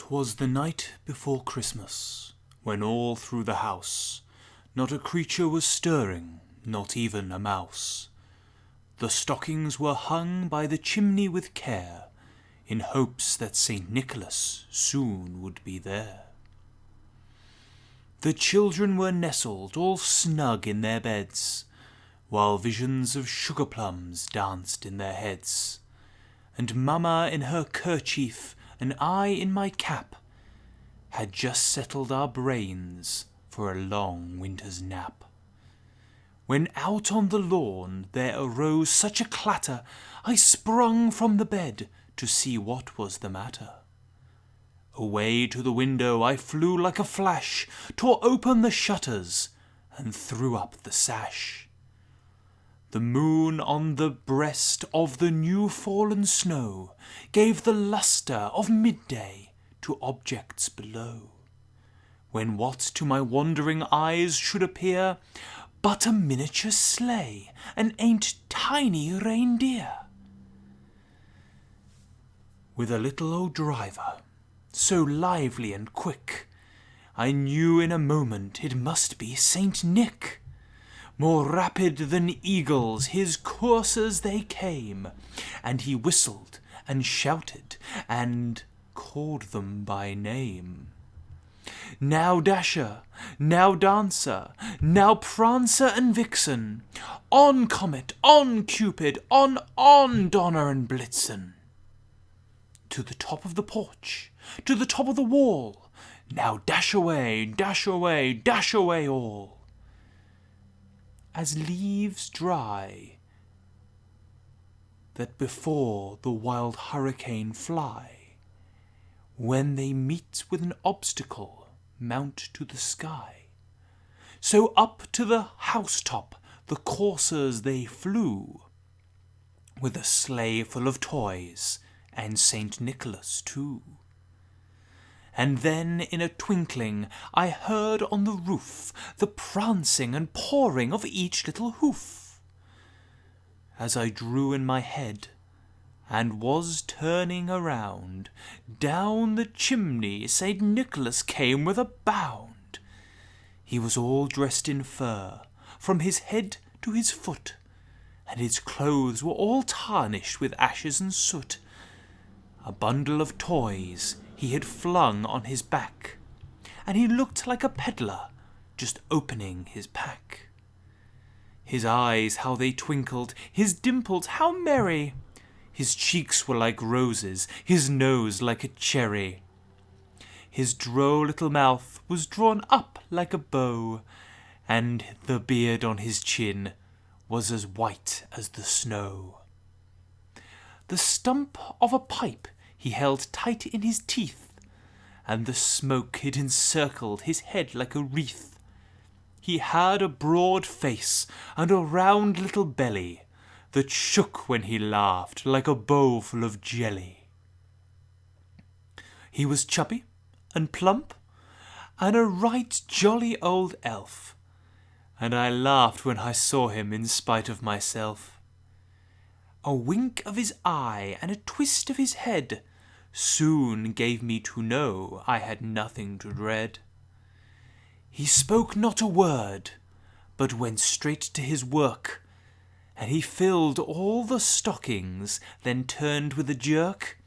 'Twas the night before Christmas, when all through the house not a creature was stirring, not even a mouse. The stockings were hung by the chimney with care, in hopes that St. Nicholas soon would be there. The children were nestled all snug in their beds, while visions of sugar plums danced in their heads, and Mamma in her kerchief and I in my cap had just settled our brains for a long winter's nap. When out on the lawn there arose such a clatter, I sprung from the bed to see what was the matter. Away to the window I flew like a flash, tore open the shutters, and threw up the sash. The moon on the breast of the new-fallen snow gave the lustre of midday to objects below, when what to my wondering eyes should appear but a miniature sleigh, an tiny reindeer, with a little old driver, so lively and quick, I knew in a moment it must be Saint Nick. More rapid than eagles his coursers they came, and he whistled and shouted and called them by name. Now Dasher, now Dancer, now Prancer and Vixen, on Comet, on Cupid, on Donner and Blitzen. To the top of the porch, to the top of the wall, now dash away, dash away, dash away all. As leaves dry that before the wild hurricane fly, when they meet with an obstacle, mount to the sky. So up to the housetop the coursers they flew, with a sleigh full of toys, and Saint Nicholas too. And then in a twinkling I heard on the roof the prancing and pawing of each little hoof. As I drew in my head and was turning around, down the chimney St. Nicholas came with a bound. He was all dressed in fur, from his head to his foot, and his clothes were all tarnished with ashes and soot. A bundle of toys he had flung on his back, and he looked like a peddler just opening his pack. His eyes, how they twinkled, his dimples, how merry! His cheeks were like roses, his nose like a cherry. His droll little mouth was drawn up like a bow, and the beard on his chin was as white as the snow. The stump of a pipe he held tight in his teeth, and the smoke it encircled his head like a wreath. He had a broad face and a round little belly that shook when he laughed like a bowl full of jelly. He was chubby and plump and a right jolly old elf, and I laughed when I saw him in spite of myself. A wink of his eye and a twist of his head soon gave me to know I had nothing to dread. He spoke not a word, but went straight to his work, and he filled all the stockings, then turned with a jerk,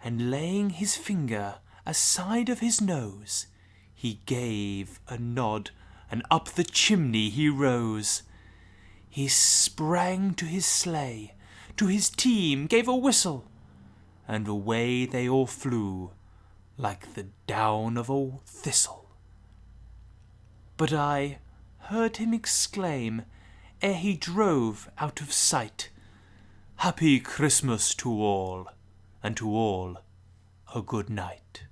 and laying his finger aside of his nose, he gave a nod, and up the chimney he rose. He sprang to his sleigh, to his team gave a whistle, and away they all flew like the down of a thistle. But I heard him exclaim, ere he drove out of sight, "Happy Christmas to all, and to all a good night."